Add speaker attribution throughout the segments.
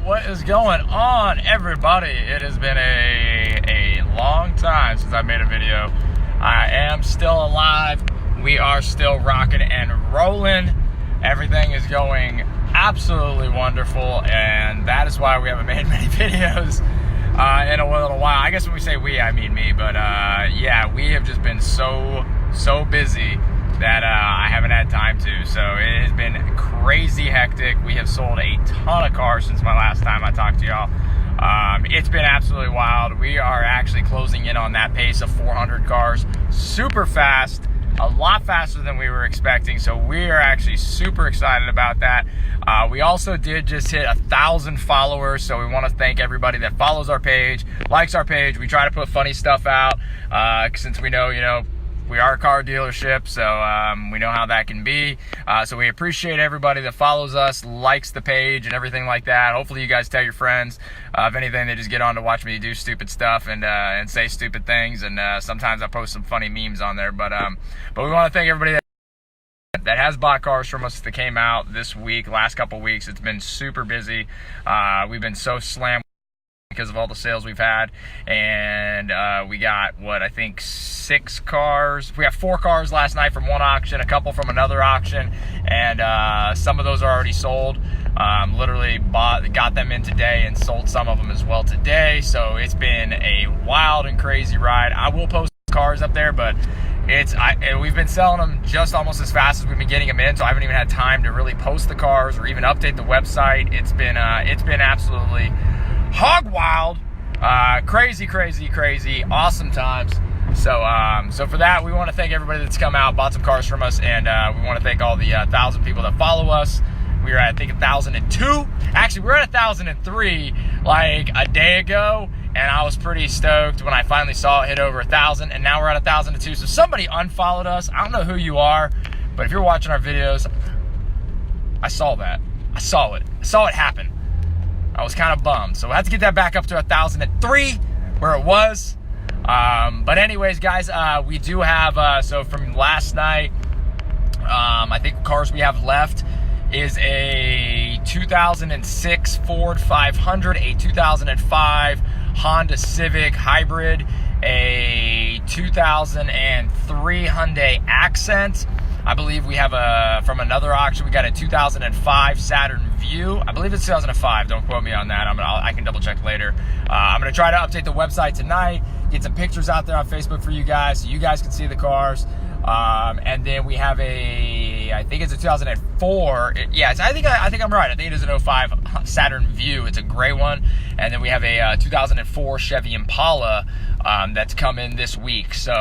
Speaker 1: What is going on, everybody? It has been a long time since I made a video. I am still alive. We are still rocking and rolling. Everything is going absolutely wonderful, and that is why we haven't made many videos in a little while. I guess when we say we, I mean me, but yeah, we have just been so busy that I haven't had time to. So it has been crazy hectic. We have sold a ton of cars since my last time I talked to y'all. It's been absolutely wild. We are actually closing in on that pace of 400 cars super fast, a lot faster than we were expecting. So we are actually super excited about that. We also did just hit 1,000 followers. So we want to thank everybody that follows our page, likes our page. We try to put funny stuff out since we know, we are a car dealership, so we know how that can be. So we appreciate everybody that follows us, likes the page, and everything like that. Hopefully you guys tell your friends. If anything, they just get on to watch me do stupid stuff and say stupid things. And sometimes I post some funny memes on there. But we want to thank everybody that has bought cars from us that came out this week, last couple weeks. It's been super busy. We've been so slammed because of all the sales we've had, and we got I think 6 cars. We got 4 cars last night from one auction, a couple from another auction, and some of those are already sold. Literally got them in today and sold some of them as well today. So it's been a wild and crazy ride. I will post cars up there, but we've been selling them just almost as fast as we've been getting them in, so I haven't even had time to really post the cars or even update the website. It's been absolutely hog wild, crazy, awesome times. So for that, we want to thank everybody that's come out, bought some cars from us, and we want to thank all the 1,000 people that follow us. We were at, I think, 1,002. Actually, we were at 1,003 like a day ago, and I was pretty stoked when I finally saw it hit over 1,000, and now we're at 1,002. So somebody unfollowed us. I don't know who you are, but if you're watching our videos, I saw that. I saw it happen. I was kind of bummed. So we had to get that back up to 1,003 where it was. But anyways, guys, we do have, so from last night, I think the cars we have left is a 2006 Ford 500, a 2005 Honda Civic Hybrid, a 2003 Hyundai Accent. I believe we have from another auction, we got a 2005 Saturn Vue. I believe it's 2005. Don't quote me on that. I can double check later. I'm going to try to update the website tonight, get some pictures out there on Facebook for you guys so you guys can see the cars. And then we have I think it's a 2004. Yes, I think I'm right. I think it is an 05 Saturn Vue. It's a gray one. And then we have a 2004 Chevy Impala that's come in this week. So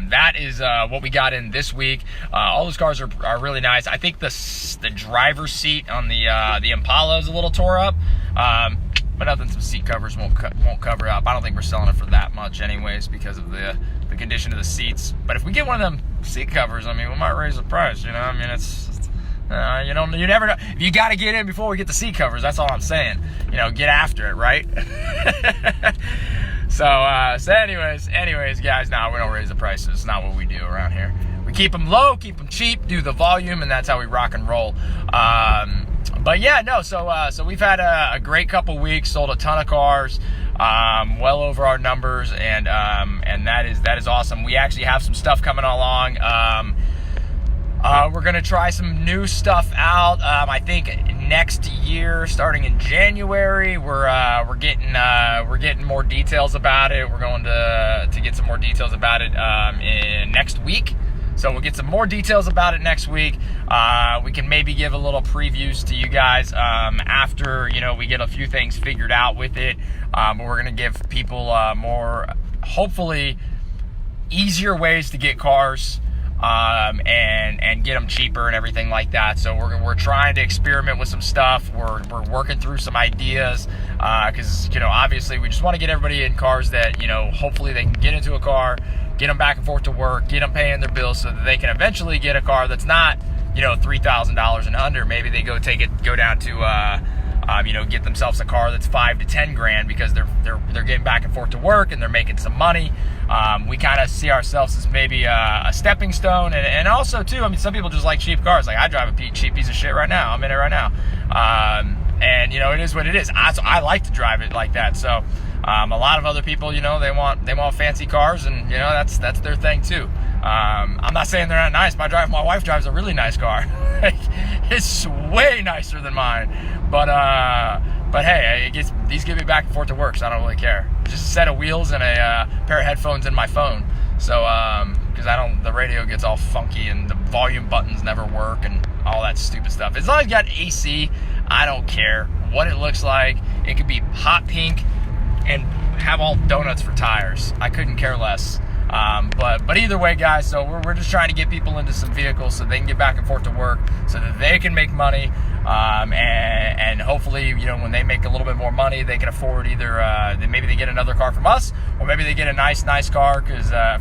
Speaker 1: that is what we got in this week. All those cars are really nice. I think the driver's seat on the Impala is a little tore up. But nothing some seat covers won't cover up. I don't think we're selling it for that much anyways because of the condition of the seats. But if we get one of them seat covers, I mean, we might raise the price, I mean, it's you never know. You got to get in before we get the seat covers. That's all I'm saying. Get after it, right? So anyways, guys, no, we don't raise the prices. It's not what we do around here. We keep them low, keep them cheap, do the volume, and that's how we rock and roll. But yeah, no, so we've had a great couple weeks, sold a ton of cars, well over our numbers, and that is awesome. We actually have some stuff coming along. We're gonna try some new stuff out. I think next year, starting in January, we're getting more details about it. We're going to get some more details about it in next week. So we'll get some more details about it next week. We can maybe give a little previews to you guys after we get a few things figured out with it. But we're gonna give people more, hopefully, easier ways to get cars. And get them cheaper and everything like that. So we're trying to experiment with some stuff. We're working through some ideas because obviously we just want to get everybody in cars that hopefully they can get into a car, get them back and forth to work, get them paying their bills, so that they can eventually get a car that's not $3,000 and under. Maybe they go down to get themselves a car that's $5 to $10 grand because they're getting back and forth to work and they're making some money. We kind of see ourselves as maybe a stepping stone, and also too, some people just like cheap cars. Like I drive a cheap piece of shit right now. I'm in it right now. And it it is what it is. I like to drive it like that. So a lot of other people, you know, they want fancy cars, and you know, that's their thing too. I'm not saying they're not nice. My wife drives a really nice car. It's way nicer than mine. But hey, these get me back and forth to work, so I don't really care. Just a set of wheels and a pair of headphones in my phone. So because the radio gets all funky and the volume buttons never work and all that stupid stuff. As long as you got AC, I don't care what it looks like. It could be hot pink and have all donuts for tires. I couldn't care less. But either way, guys, so we're just trying to get people into some vehicles so they can get back and forth to work, so that they can make money, and hopefully, you know, when they make a little bit more money, they can afford either maybe they get another car from us, or maybe they get a nice car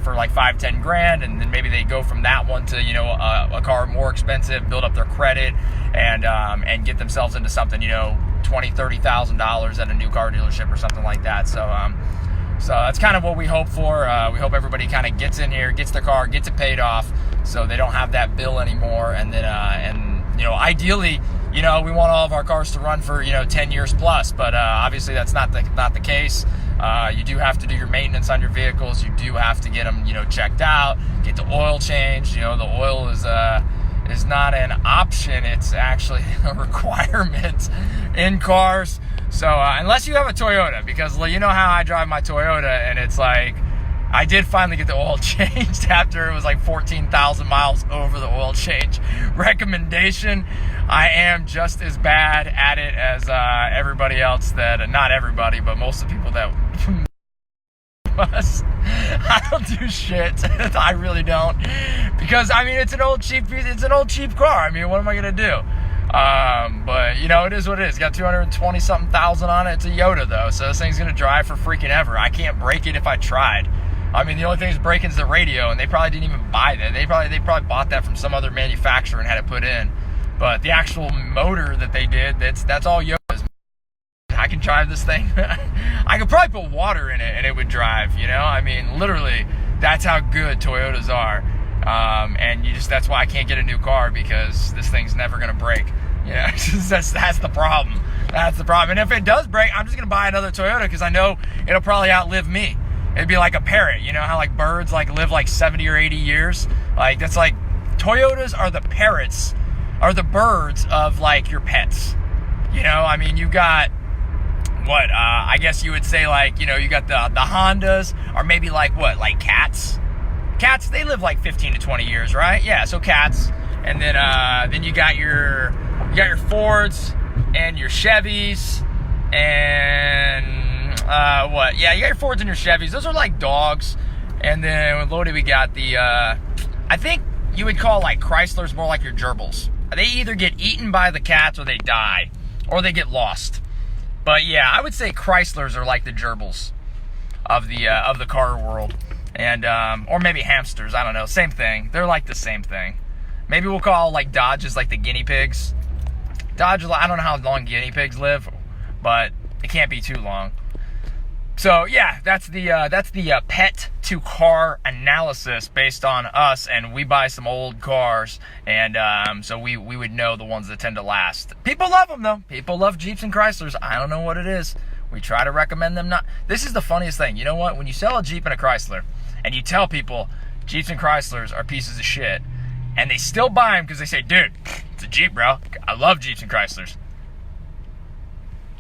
Speaker 1: for like $5-10 grand, and then maybe they go from that one to, you know, a car more expensive, build up their credit, and get themselves into something, you know, $20,000-$30,000 at a new car dealership or something like that. So that's kind of what we hope for. We hope everybody kind of gets in here, gets their car, gets it paid off, so they don't have that bill anymore. And then, you know, ideally, you know, we want all of our cars to run for, you know, 10 years plus. But obviously, that's not the case. You do have to do your maintenance on your vehicles. You do have to get them, you know, checked out, get the oil changed. You know, the oil is not an option; it's actually a requirement in cars. So unless you have a Toyota, because you know how I drive my Toyota, and it's like, I did finally get the oil changed after it was like 14,000 miles over the oil change recommendation. I am just as bad at it as everybody else not everybody, but most of the people that I don't do shit. I really don't, because I mean, it's an old cheap car. I mean, what am I gonna do? But you know, it is what it is. It's got 220 something thousand on it. It's a Yoda though, so this thing's gonna drive for freaking ever. I can't break it if I tried. I mean, the only thing that's breaking is the radio, and they probably didn't even buy that. They probably bought that from some other manufacturer and had it put in. But the actual motor that they did, that's all Yoda's. I can drive this thing. I could probably put water in it and it would drive, you know? I mean, literally, that's how good Toyotas are. And that's why I can't get a new car, because this thing's never gonna break. You know, that's the problem. That's the problem. And if it does break, I'm just gonna buy another Toyota, because I know it'll probably outlive me. It'd be like a parrot. You know how like birds like live like 70 or 80 years? Like, that's like, Toyotas are the parrots, are the birds of like your pets. You know, I mean, you got what? I guess you would say, like, you know, you got the Hondas, or maybe like what? Like cats. Cats, they live like 15 to 20 years, right? Yeah, so cats. And then you got your Fords and your Chevys and what? Yeah, you got your Fords and your Chevys. Those are like dogs. And then with Lodi, we got the I think you would call like Chryslers more like your gerbils. They either get eaten by the cats, or they die, or they get lost. But yeah, I would say Chryslers are like the gerbils of the car world. And or maybe hamsters, I don't know, same thing. They're like the same thing. Maybe we'll call like Dodges like the guinea pigs. Dodge, I don't know how long guinea pigs live, but it can't be too long. So yeah, that's the pet to car analysis based on us, and we buy some old cars, and so we would know the ones that tend to last. People love them though. People love Jeeps and Chryslers. I don't know what it is. We try to recommend them not. This is the funniest thing. You know what? When you sell a Jeep and a Chrysler, and you tell people Jeeps and Chryslers are pieces of shit, and they still buy them because they say, dude, it's a Jeep, bro. I love Jeeps and Chryslers.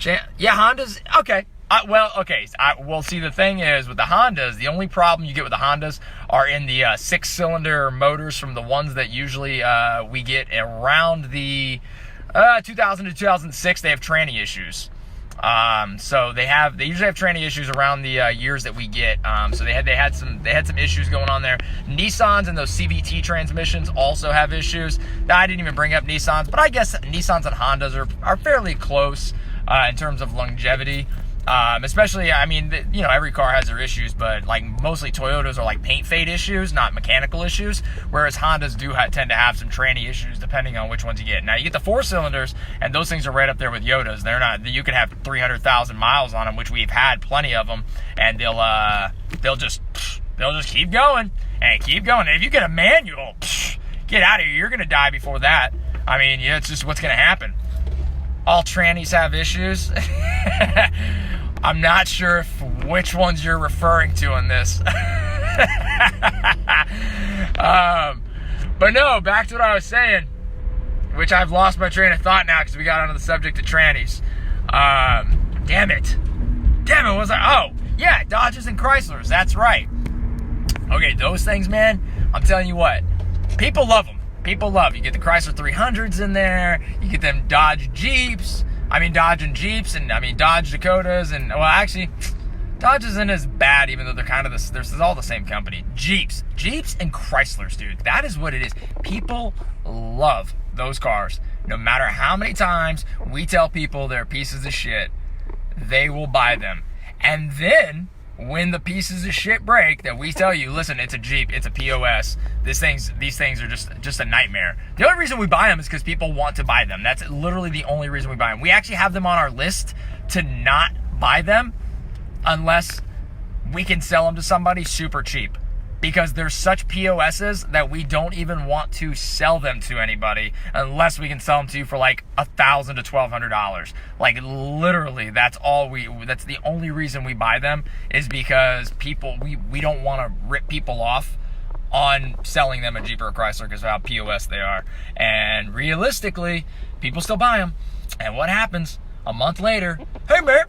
Speaker 1: Yeah, Hondas, okay. Well, see, the thing is, with the Hondas, the only problem you get with the Hondas are in the 6-cylinder motors from the ones that usually we get around the 2000 to 2006. They have tranny issues. So they usually have tranny issues around the years that we get. So they had some issues going on there. Nissans and those CVT transmissions also have issues. Now, I didn't even bring up Nissans, but I guess Nissans and Hondas are fairly close in terms of longevity. Especially, I mean, you know, every car has their issues, but like mostly Toyotas are like paint fade issues, not mechanical issues, whereas Hondas do tend to have some tranny issues depending on which ones you get. Now, you get the 4-cylinders, and those things are right up there with Yodas. They're not, you could have 300,000 miles on them, which we've had plenty of them, and they'll just keep going and keep going. And if you get a manual, get out of here. You're gonna die before that. I mean, yeah, it's just what's gonna happen. all trannies have issues. I'm not sure which ones you're referring to in this. But no, back to what I was saying, which I've lost my train of thought now because we got onto the subject of trannies. Damn it, what was I? Oh, yeah, Dodges and Chryslers, that's right. Okay, those things, man, I'm telling you what, people love them. People love. You get the Chrysler 300s in there, you get them Dodge Jeeps, Dodge and Jeeps, and Dodge Dakotas, and, well, actually, Dodge isn't as bad, even though they're kind of this all the same company. Jeeps and Chryslers, dude. That is what it is. People love those cars. No matter how many times we tell people they're pieces of shit, they will buy them. And then when the pieces of shit break, that we tell you, listen, it's a Jeep, it's a POS. These things are just a nightmare. The only reason we buy them is because people want to buy them. That's literally the only reason we buy them. We actually have them on our list to not buy them unless we can sell them to somebody super cheap, because they're such POSs that we don't even want to sell them to anybody unless we can sell them to you for like $1,000 to $1,200. Like literally, that's the only reason we buy them, is because we don't want to rip people off on selling them a Jeep or a Chrysler because of how POS they are. And realistically, people still buy them. And what happens a month later? Hey man,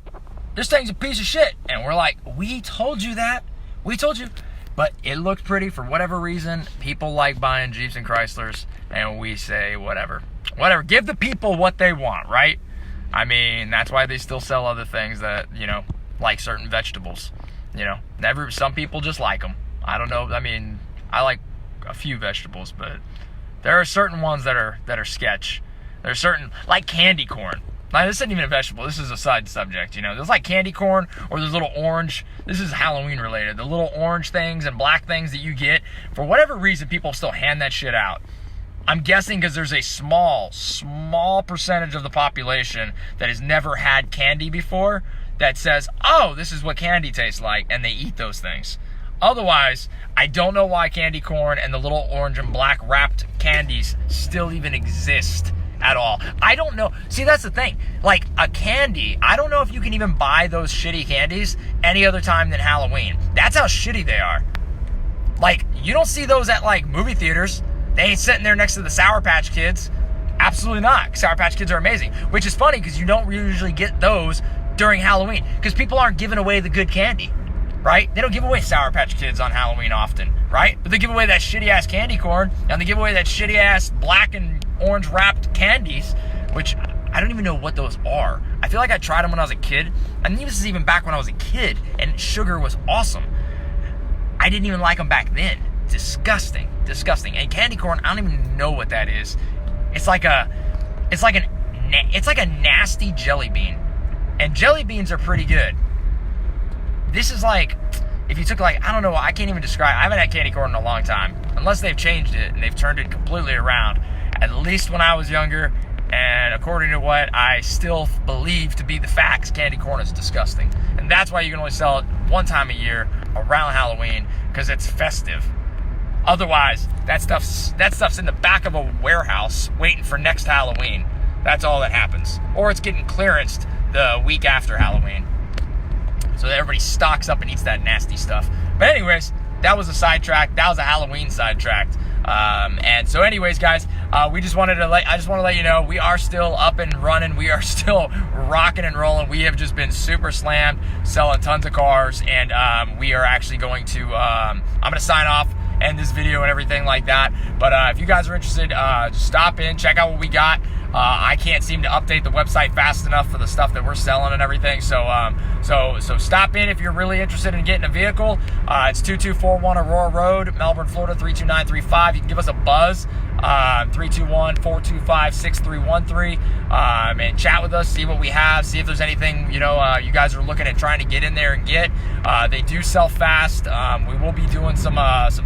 Speaker 1: this thing's a piece of shit. And we're like, we told you that. We told you. But it looks pretty for whatever reason. People like buying Jeeps and Chryslers, and we say whatever. Whatever. Give the people what they want, right? That's why they still sell other things that, like certain vegetables. Some people just like them. I don't know. I like a few vegetables, but there are certain ones that are sketch. There's certain, like candy corn. Now, this isn't even a vegetable. This is a side subject, There's like candy corn, or there's little orange. This is Halloween related. The little orange things and black things that you get. For whatever reason, people still hand that shit out. I'm guessing because there's a small percentage of the population that has never had candy before that says, oh, this is what candy tastes like, and they eat those things. Otherwise, I don't know why candy corn and the little orange and black wrapped candies still even exist at all. I don't know. See, that's the thing. Like a candy, I don't know if you can even buy those shitty candies any other time than Halloween. That's how shitty they are. Like, you don't see those at like movie theaters. They ain't sitting there next to the Sour Patch Kids. Absolutely not. Sour Patch Kids are amazing. Which is funny because you don't usually get those during Halloween because people aren't giving away the good candy, right? They don't give away Sour Patch Kids on Halloween often, right? But they give away that shitty ass candy corn, and they give away that shitty ass black and orange wrapped candies, which I don't even know what those are. I feel like I tried them when I was a kid. This is even back when I was a kid, and sugar was awesome. I didn't even like them back then. Disgusting. And candy corn, I don't even know what that is. It's like a nasty jelly bean, and jelly beans are pretty good. This is like, if you took like, I don't know, I can't even describe. I haven't had candy corn in a long time, unless they've changed it and they've turned it completely around. At least when I was younger, and according to what I still believe to be the facts, candy corn is disgusting. And that's why you can only sell it one time a year around Halloween, because it's festive. Otherwise, that stuff's in the back of a warehouse waiting for next Halloween. That's all that happens. Or it's getting clearanced the week after Halloween. So that everybody stocks up and eats that nasty stuff. But anyways, that was a sidetrack. That was a Halloween sidetrack. And so anyways, guys, I just want to let you know, we are still up and running. We are still rocking and rolling. We have just been super slammed, selling tons of cars. And we are actually going to, I'm going to sign off, end this video and everything like that. But if you guys are interested, just stop in, check out what we got. I can't seem to update the website fast enough for the stuff that we're selling and everything. So stop in if you're really interested in getting a vehicle. It's 2241 Aurora Road, Melbourne, Florida 32935. You can give us a buzz, 321-425-6313, and chat with us, see what we have, see if there's anything you guys are looking at trying to get in there and get. They do sell fast. We will be doing some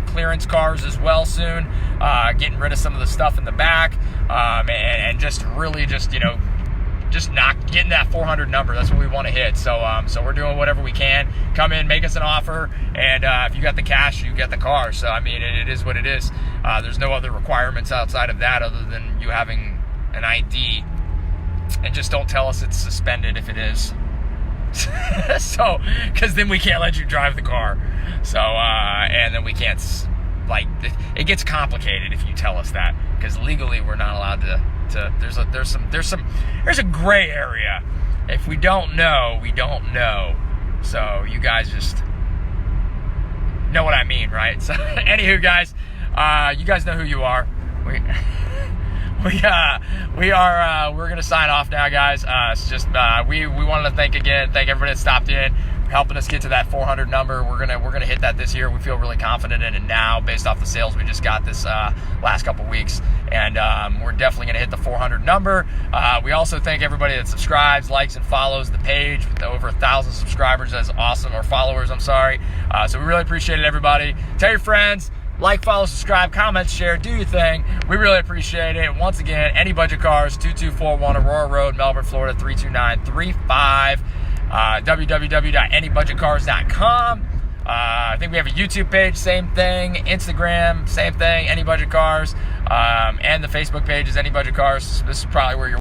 Speaker 1: clearance cars as well soon, getting rid of some of the stuff in the back, and just not getting that 400 number. That's what we want to hit. So we're doing whatever we can. Come in, make us an offer, and if you got the cash, you get the car. So it is what it is. There's no other requirements outside of that other than you having an ID And just don't tell us it's suspended if it is. So, because then we can't let you drive the car. So, and then we can't, like, it gets complicated if you tell us that, because legally we're not allowed to there's a gray area. If we don't know, we don't know. So you guys just know what I mean, right? So, anywho, guys, you guys know who you are. We're gonna sign off now, guys. It's just we wanted to thank everybody that stopped in, helping us get to that 400 number. We're gonna hit that this year. We feel really confident in it now, based off the sales we just got this last couple weeks, and we're definitely gonna hit the 400 number. We also thank everybody that subscribes, likes, and follows the page with over 1,000 subscribers. That's awesome, or followers. I'm sorry. So we really appreciate it, everybody. Tell your friends. Like, follow, subscribe, comment, share, do your thing. We really appreciate it. Once again, Any Budget Cars, 2241 Aurora Road, Melbourne, Florida, 32935. www.anybudgetcars.com. I think we have a YouTube page, same thing. Instagram, same thing, Any Budget Cars. And the Facebook page is Any Budget Cars. This is probably where you're